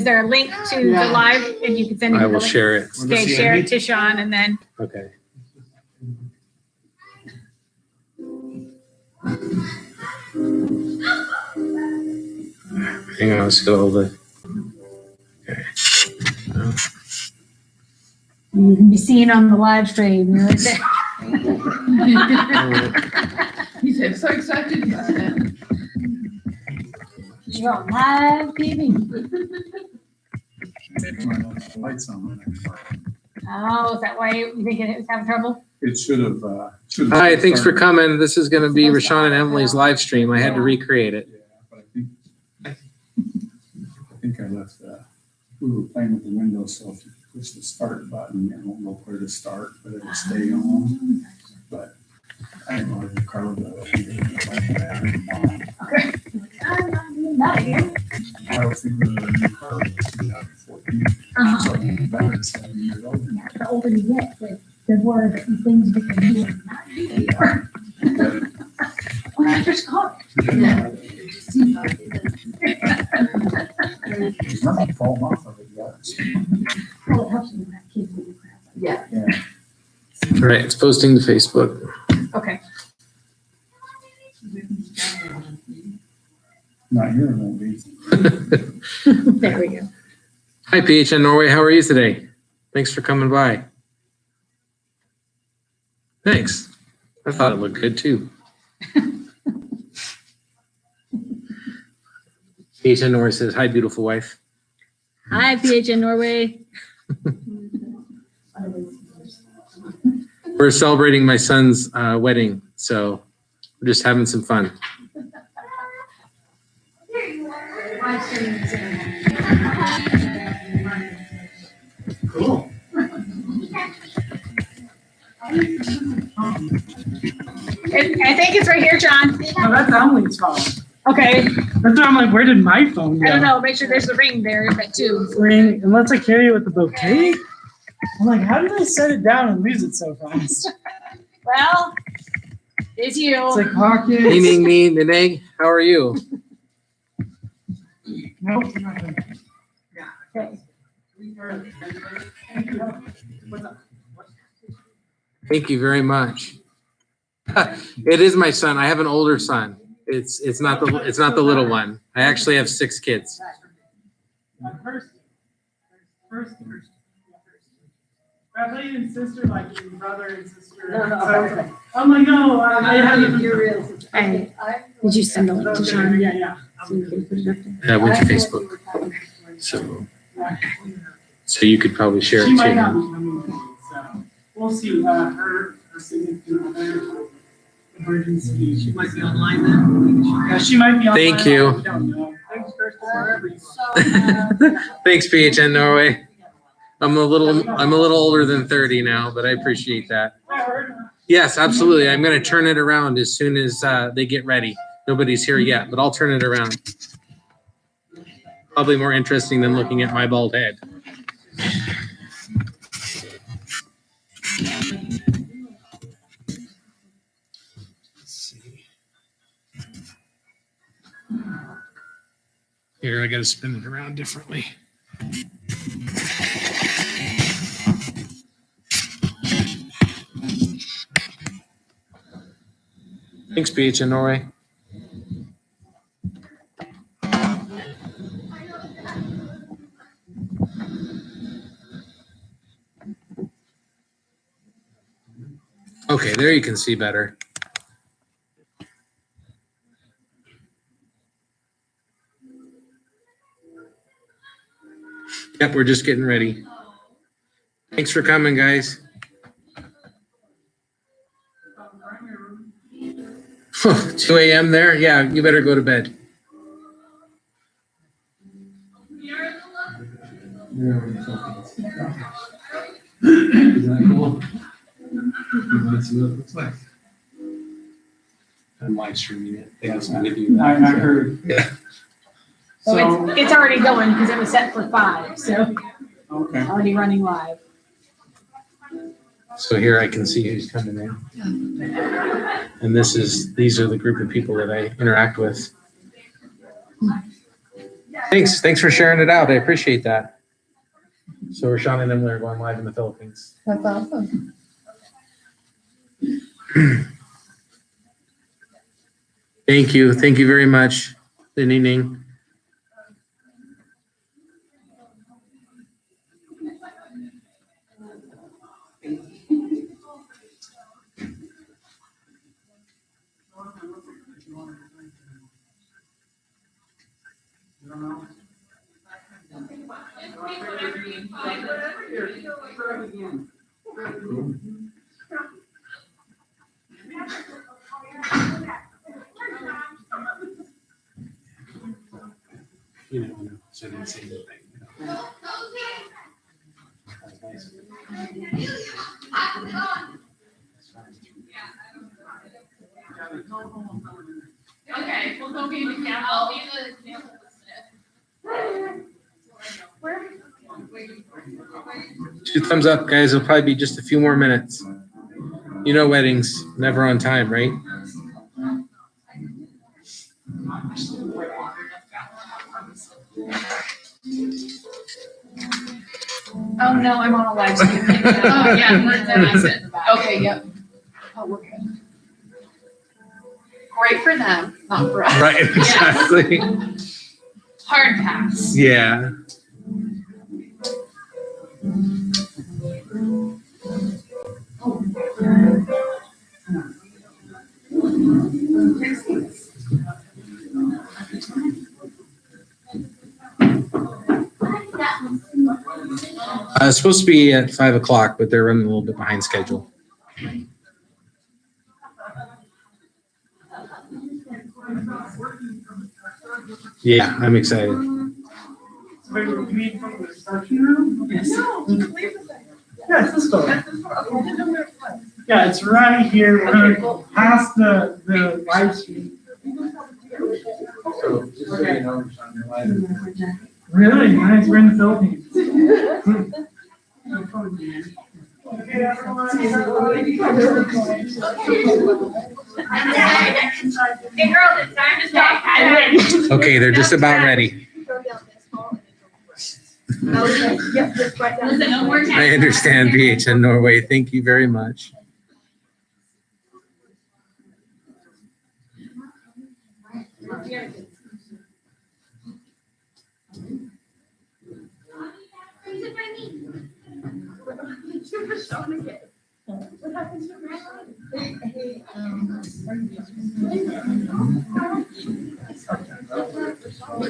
there a link to the live and you can send me I the will link? share it. Okay, share it to Sean and then. Okay. Hang on, let's go over. Okay. You can be seen on the live stream. You're right there. He's so excited about that. You're on live TV. Lights on. Oh, is that why you think it was having trouble? It should have. Hi, thanks for coming. This is going to be Reshaun and Emily's live stream. I had to recreate it. Yeah, but I think I left. We were playing with the windows, so if you push the start button, it won't know where to start, but it'll stay on. But I don't know if the car will like that. Not again. I was thinking of a new car, 2014. So better than 7 years old. Yeah, the older you get, the more things you can do and not do anymore. Well, I just caught Yeah. There's nothing falling off of it yet. Well, it helps when you have kids with your crap. Yeah. Yeah. All right, it's posting to Facebook. Okay. Not here, it won't be. There we go. Hi, PHN Norway. How are you today? Thanks for coming by. Thanks. I thought it looked good too. PHN Norway says, hi, beautiful wife. Hi, PHN Norway. We're celebrating my son's wedding, so we're just having some fun. Cool. I think it's right here, John. Oh, that's Emily's phone. Okay. That's why I'm like, where did my phone go? I don't know. Make sure there's a ring there, but too. Ring, unless I carry it with the bouquet. I'm like, how did I set it down and lose it so fast? Well, it's you. It's like pockets. Meaning me, Nene, how are you? Nope, nothing. Okay. Thank you very much. It is my son. I have an older son. It's not the little one. I actually have 6 kids. First. I thought you and sister like your brother and sister. No. I'm like, no, I have You're real sister. Did you send a link to Sean? Yeah. So you can put it up there. I went to Facebook, so you could probably share She it might not be too. coming, so we'll see. Her significant other emergency. She might be online then. Yeah, she might be online. Thank you. I don't know. Thanks, Kirsten, for everything. Thanks, PHN Norway. I'm a little older than 30 now, but I appreciate that. I heard. Yes, absolutely. I'm going to turn it around as soon as they get ready. Nobody's here yet, but I'll turn it around. Probably more interesting than looking at my bald head. Let's see. Here, I got to spin it around differently. Thanks, PHN Norway. Okay, there you can see better. Yep, we're just getting ready. Thanks for coming, guys. 2 a.m. there? Yeah, you better go to bed. Is that cool? You want to see what it looks like? I'm live streaming it. They asked me to do that. I heard. Yeah. So it's already going because it was set for 5. So Okay. already running live. So here I can see who's coming in. And these are the group of people that I interact with. Thanks for sharing it out. I appreciate that. So Reshaun and Emily are going live in the Philippines. That's awesome. Thank you very much. Good evening. You know, so I didn't say anything. Okay, we'll go be in the camp. I'll be the camp. Two thumbs up, guys. It'll probably be just a few more minutes. You know, weddings never on time, right? Oh, no, I'm on a live stream. Oh, yeah, that's it. Okay, yep. Oh, we're good. Great for them, not for us. Right, exactly. Hard pass. Yeah. It's supposed to be at 5 o'clock, but they're running a little bit behind schedule. Yeah, I'm excited. Wait, we're meeting from the reception room? Yes. Yes, this door. Yeah, it's right here. We're gonna pass the live stream. So just so you know, Sean, you're live. Really nice. We're in the Philippines. Okay, everyone. Hey, girl, it's time to stop. Okay, they're just about ready. I understand, BHN Norway. Thank you very much.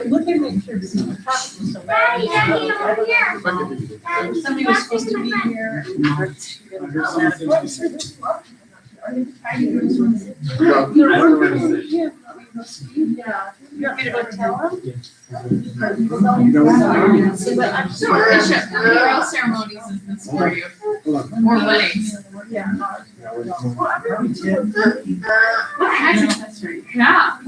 Look at me, sure, this is possible, so somebody was supposed to be here. Yeah. You want me to go tell him? Bishop, burial ceremonies is this for you. More weddings. Yeah. Yeah.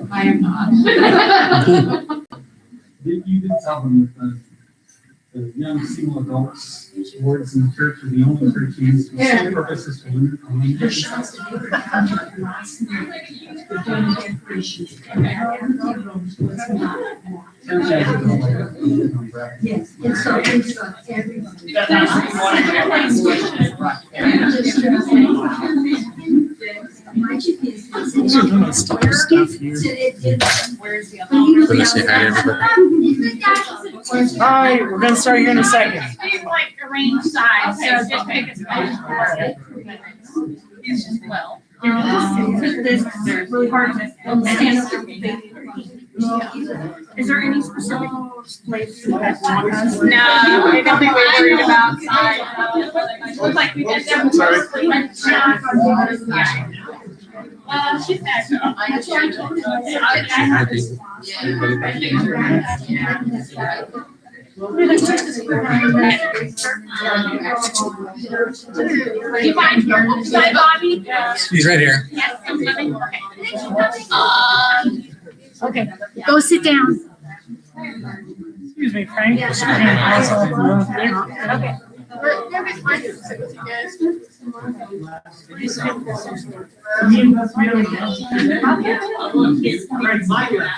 I am not. You did tell them that the young single adults boards in the church are the only church used for sole purposes to limit. Yes, and so everybody. These are the most stuff here. Where's the Let me say hi to everybody. Hi, we're gonna start here in a second. These like arranged sides, so just pick a spot. It's just well. There's really hard to stand up. Is there any specific place you guys want us? No, I don't think we're worried about size. Looks like we did that. She's back. You mind here? Hi, Bobby. He's right here. Yes, I'm coming. Okay, go sit down. Excuse me, Frank. Yeah. Just gonna pass off the road there. Okay. Me and Beth, we don't know. Right, Micah.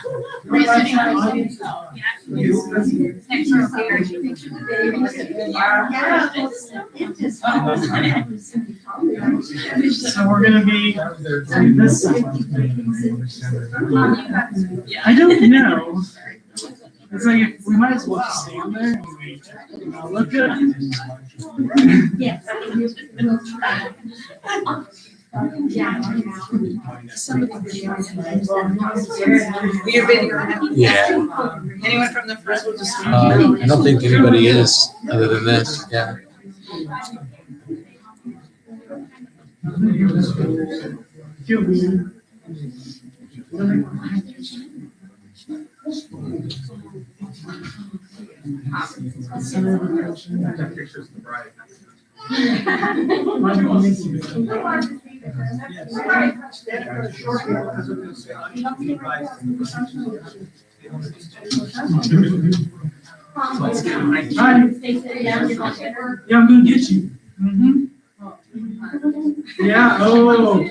So we're gonna be this. I don't know. It's like we might as well just stand there and wait. Look good. Yes. We'll try. Yeah. Some of the videos. Your video. Yeah. Anyone from the front? I don't think anybody is other than this. Yeah. Feel weird. Yeah, I'm gonna get you. Yeah, oh.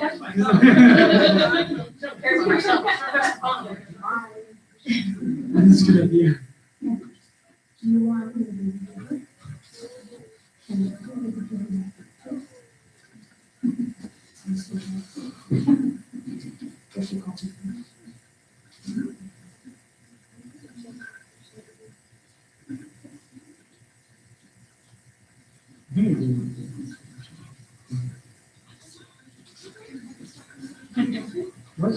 That's a good idea. What?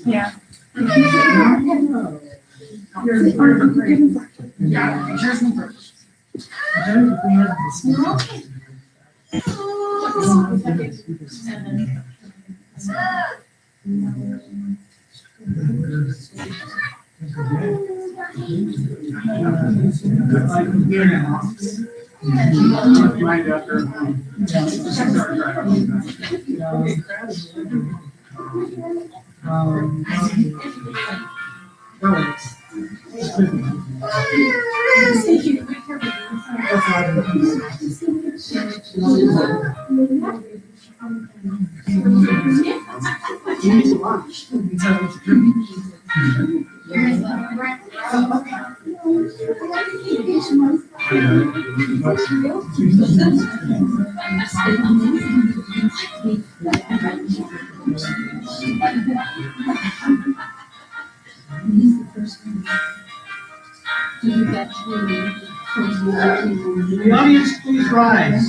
Yeah. The audience, please rise.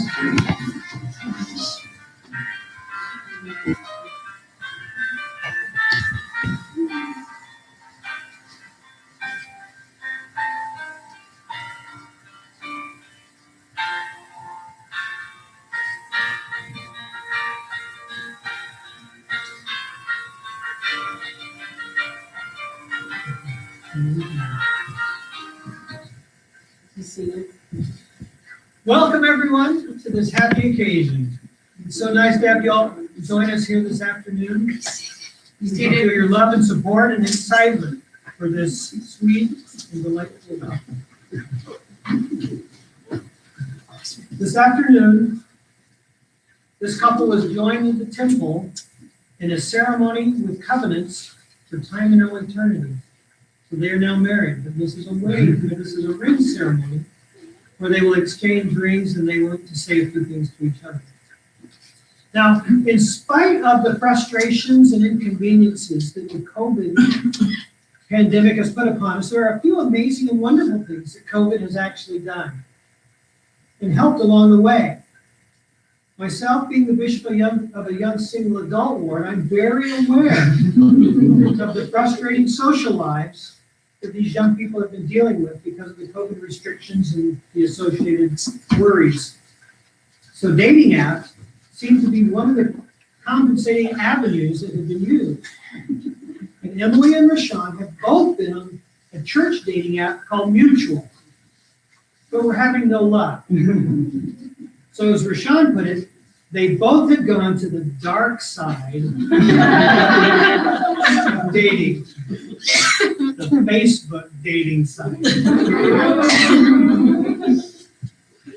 Welcome, everyone, to this happy occasion. It's so nice to have you all join us here this afternoon. We feel your love and support and excitement for this sweet and delightful day. This afternoon, this couple was joined in the temple in a ceremony with covenants for time and no eternity. So they are now married, but this is a wedding, this is a ring ceremony where they will exchange rings and they want to say a few things to each other. Now, in spite of the frustrations and inconveniences that the COVID pandemic has put upon us, there are a few amazing and wonderful things that COVID has actually done and helped along the way. Myself, being the bishop of a young single adult ward, I'm very aware of the frustrating social lives that these young people have been dealing with because of the COVID restrictions and the associated worries. So dating apps seem to be one of the compensating avenues that have been used. And Emily and Reshaun have both been on a church dating app called Mutual, but we're having no luck. So as Reshaun put it, they both had gone to the dark side of dating, the Facebook dating site.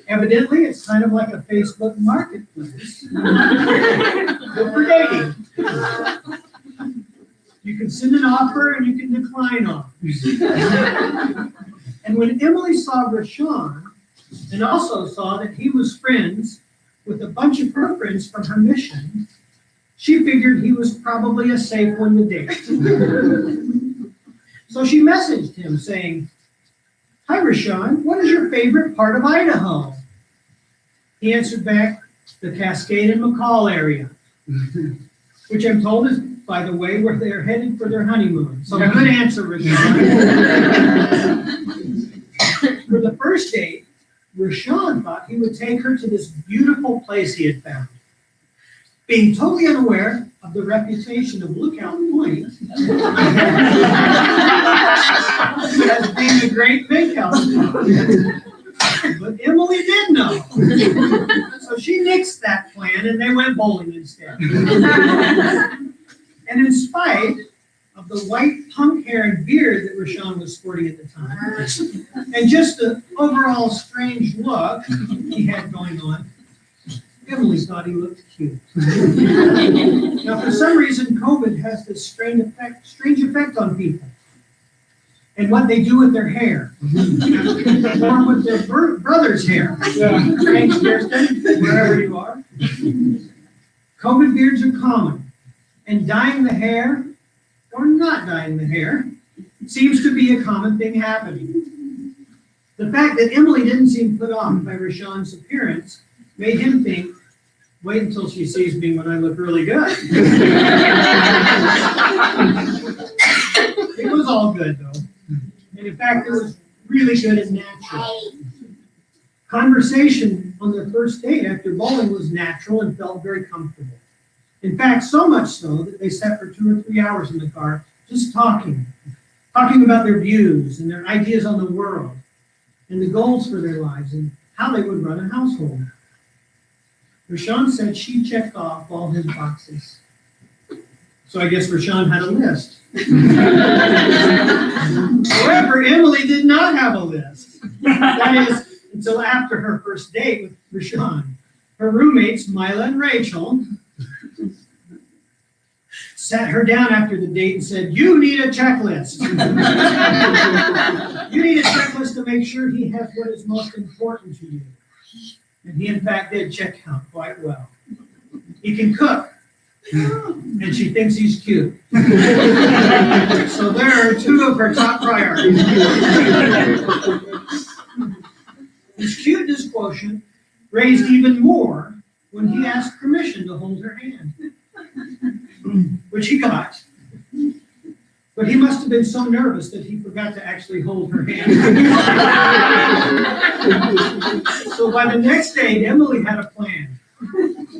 Evidently, it's kind of like a Facebook marketplace, but for dating. You can send an offer and you can decline offers. And when Emily saw Reshaun, and also saw that he was friends with a bunch of her friends from her mission, she figured he was probably a safe one to date. So she messaged him saying, "Hi Reshaun, what is your favorite part of Idaho?" He answered back, "The Cascade and McCall area," which I'm told is, by the way, where they're headed for their honeymoon. So good answer, Reshaun. For the first date, Reshaun thought he would take her to this beautiful place he had found, being totally unaware of the reputation of Lookout Point as being a great makeout spot. But Emily did know. So she nixed that plan and they went bowling instead. And in spite of the white punk hair and beard that Reshaun was sporting at the time, and just the overall strange look he had going on, Emily thought he looked cute. Now, for some reason, COVID has this strange effect on people, and what they do with their hair, or with their brother's hair. Thanks, Kirsten, wherever you are. COVID beards are common, and dyeing the hair, or not dyeing the hair, seems to be a common thing happening. The fact that Emily didn't seem put off by Reshaun's appearance made him think, wait until she sees me when I look really good. It was all good, though. And in fact, it was really good and natural. Conversation on their first date after bowling was natural and felt very comfortable. In fact, so much so that they sat for 2 or 3 hours in the car just talking about their views and their ideas on the world and the goals for their lives and how they would run a household. Reshaun said she checked off all his boxes. So I guess Reshaun had a list. However, Emily did not have a list. That is, until after her first date with Reshaun. Her roommates, Mila and Rachel, sat her down after the date and said, "You need a checklist. You need a checklist to make sure he has what is most important to you." And he, in fact, did check out quite well. He can cook, and she thinks he's cute. So there are 2 of her top priorities. His cuteness quotient raised even more when he asked permission to hold her hand, which he got. But he must have been so nervous that he forgot to actually hold her hand. So by the next date, Emily had a plan.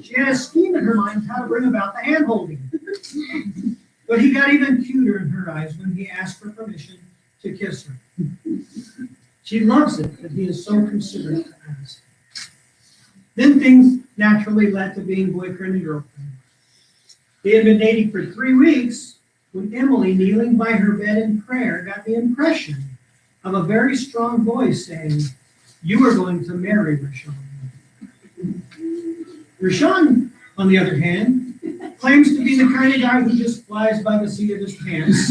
She had a scheme in her mind how to bring about the hand holding. But he got even cuter in her eyes when he asked for permission to kiss her. She loves it that he is so considerate to ask. Then things naturally led to being boyfriend and girlfriend. They had been dating for 3 weeks when Emily, kneeling by her bed in prayer, got the impression of a very strong voice saying, "You are going to marry Reshaun." Reshaun, on the other hand, claims to be the kind of guy who just flies by the seat of his pants.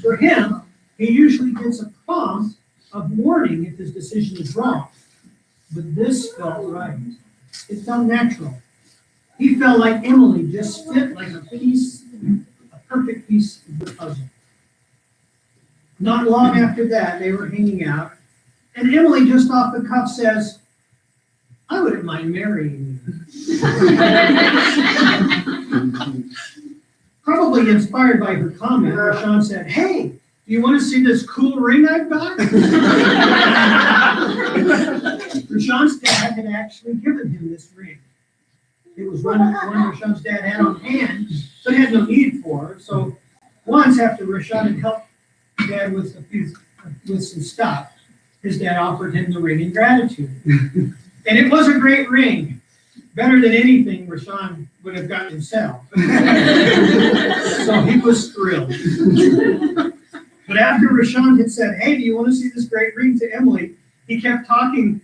For him, he usually gets a prompt of warning if his decision is wrong. But this felt right. It felt natural. He felt like Emily just fit like a perfect piece of the puzzle. Not long after that, they were hanging out, and Emily just off the cuff says, I wouldn't mind marrying you. Probably inspired by her comment, Reshaun said, "Hey, do you want to see this cool ring I've got?" Reshaun's dad had actually given him this ring. It was one Reshaun's dad had on hand, but had no need for. So once, after Reshaun had helped Dad with some stuff, his dad offered him the ring in gratitude. And it was a great ring, better than anything Reshaun would have gotten himself. So he was thrilled. But after Reshaun had said, "Hey, do you want to see this great ring?" to Emily, he kept talking,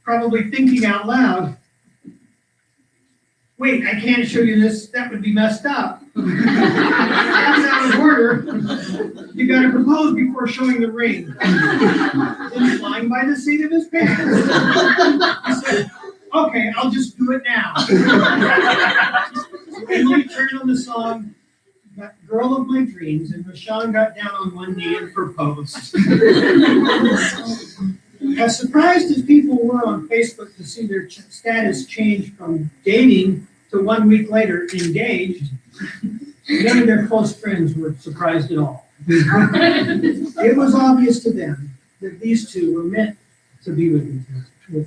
probably thinking out loud, "Wait, I can't show you this. That would be messed up. That's out of order. You got to propose before showing the ring." Then flying by the seat of his pants, he said, "Okay, I'll just do it now." So Emily turned on the song, "Girl of My Dreams," and Reshaun got down on one knee and proposed. As surprised as people were on Facebook to see their status change from dating to 1 week later engaged, none of their close friends were surprised at all. It was obvious to them that these two were meant to be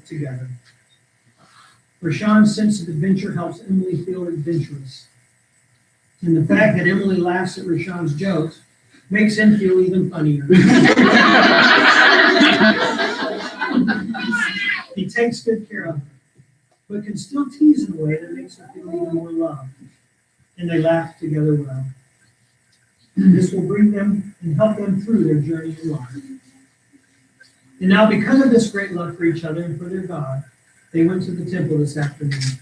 together. Reshaun's sense of adventure helps Emily feel adventurous. And the fact that Emily laughs at Reshaun's jokes makes him feel even funnier. He takes good care of her, but can still tease in a way that makes her feel even more loved. And they laugh together well. This will bring them and help them through their journey in life. And now, because of this great love for each other and for their God, they went to the temple this afternoon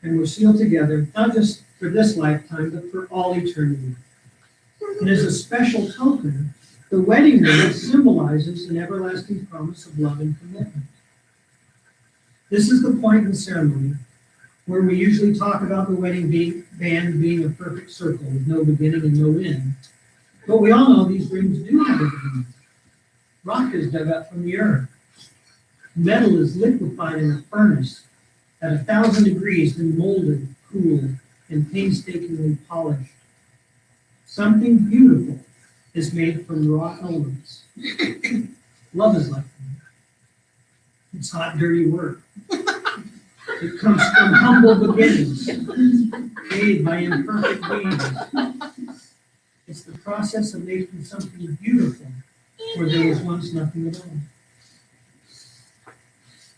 and were sealed together, not just for this lifetime, but for all eternity. And as a special token, the wedding ring symbolizes an everlasting promise of love and commitment. This is the point in the ceremony where we usually talk about the wedding band being a perfect circle with no beginning and no end. But we all know these rings do have a beginning. Rock is dug up from the earth. Metal is liquefied in a furnace at 1,000 degrees, then molded, cooled, and painstakingly polished. Something beautiful is made from raw elements. Love is like that. It's hot, dirty work. It comes from humble beginnings, made by imperfect beings. It's the process of making something beautiful where there was once nothing at all.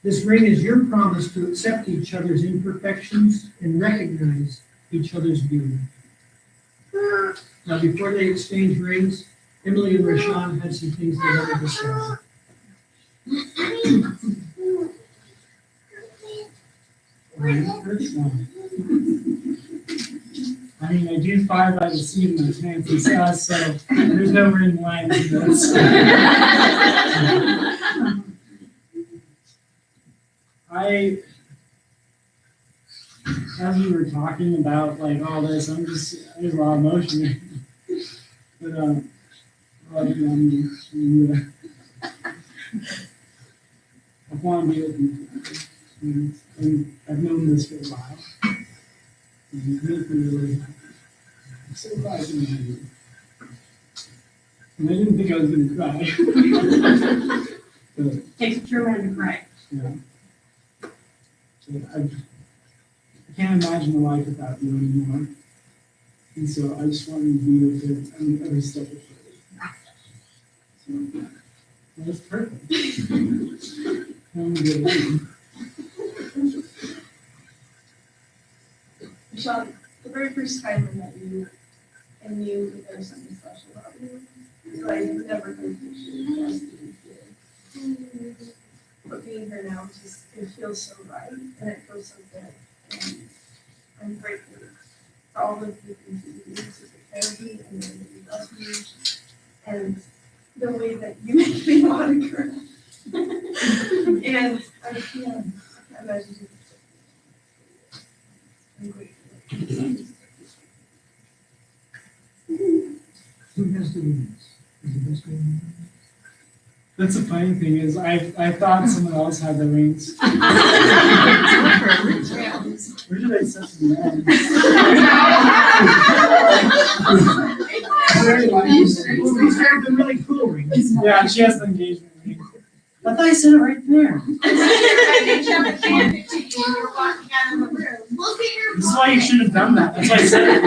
This ring is your promise to accept each other's imperfections and recognize each other's beauty. Now, before they exchanged rings, Emily and Reshaun had some things they wanted to say. I mean, I do fire by the seat of my pants and sauce, so there's no ring line to this. As you were talking about like all this, there's a lot of emotion. But I want to be with you. And I've known this for a while. And it makes me really happy. I'm so glad to meet you. And I didn't think I was going to cry. But, Takes a true man to cry. yeah. I can't imagine a life without you anymore. And so I just wanted to be with you every step of the way. So, that's perfect. I'm good. Reshaun, the very first time I met you, I knew that there was something special about you. So I never could appreciate it as you did. But being here now, it feels so right, and it feels so good. And I'm grateful for all the things that you do to prepare me, and the way that you love me, and the way that you make me want to cry. And I can't imagine it. I'm grateful. Who has the rings? Is the best one? That's the funny thing is I thought someone else had the rings. Where did I set them down? Very nice. These are the really cool rings. Yeah, she has the engagement ring. I thought I said it right there. This is why you should have done that. That's why I said it.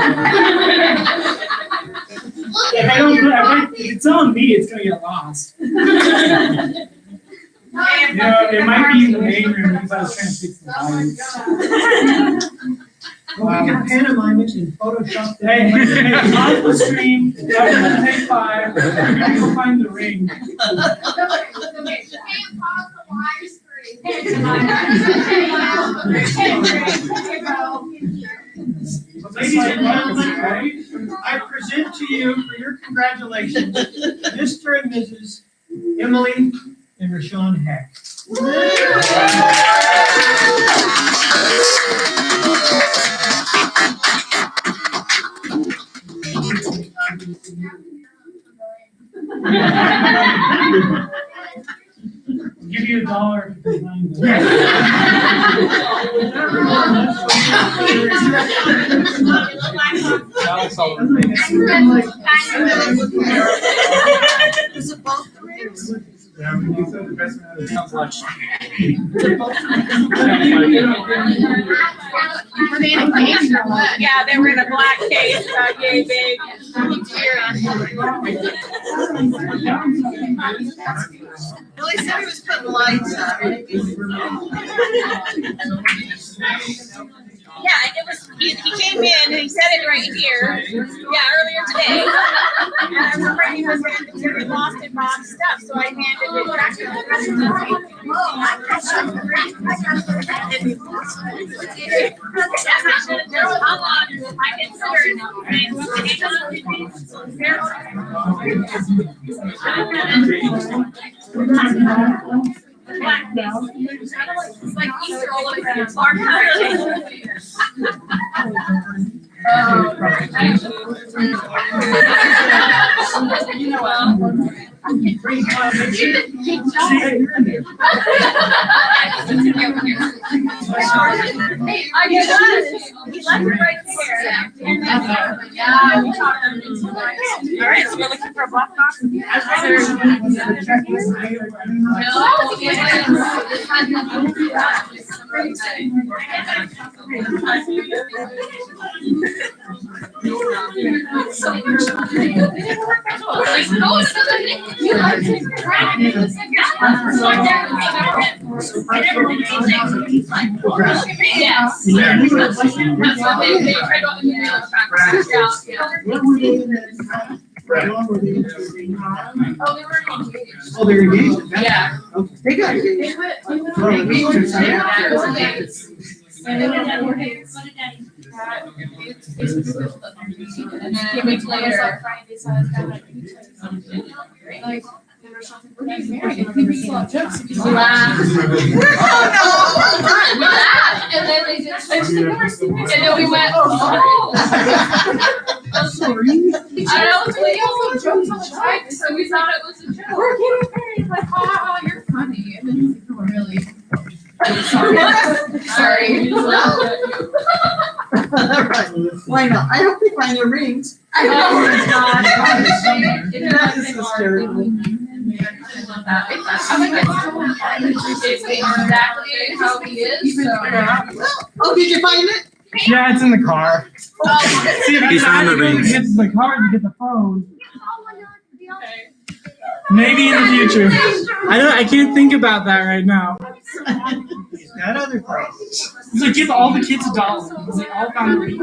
If I don't, if it's on me, it's gonna get lost. You know, it might be in the main room because I was trying to fix the lights. Well, we can pantomime it and Photoshop it. Hey, on the stream, everyone take 5. We're gonna go find the ring. Ladies and gentlemen, I present to you for your congratulations, Mr. and Mrs. Emily and Reshaun Heck. Give you $1 to sign them. Is it both the rings? Yeah, when you said the best man of the town watch. Yeah, they were in a black case, yay big. Billy said he was putting lights on. Yeah, it was, he came in and he said it right here, earlier today. And I was afraid he was going to get lost in Bob's stuff, so I handed it back to him. It's like Easter all over again. You know what? I guess he left it right there. And then, yeah, we talked them into like, all right, so we're looking for a black box. Yes. Oh, they're engaged? Yeah. They got engaged. And then they just, and then we went, oh. I'm sorry. I know, we also joked on the side, so we thought it was a joke. We're getting married, like, ha, you're funny. And then he's like, oh, really? Sorry. Why not? I hope they find their rings. I know, it's not. That is hysterical. I'm like, it's exactly how he is, so. Oh, did you find it? Yeah, it's in the car. See, if He's I on the had to rings. get to the car to get the phone. Maybe in the future. I can't think about that right now. That other problem. So give all the kids $1. They all found the rings.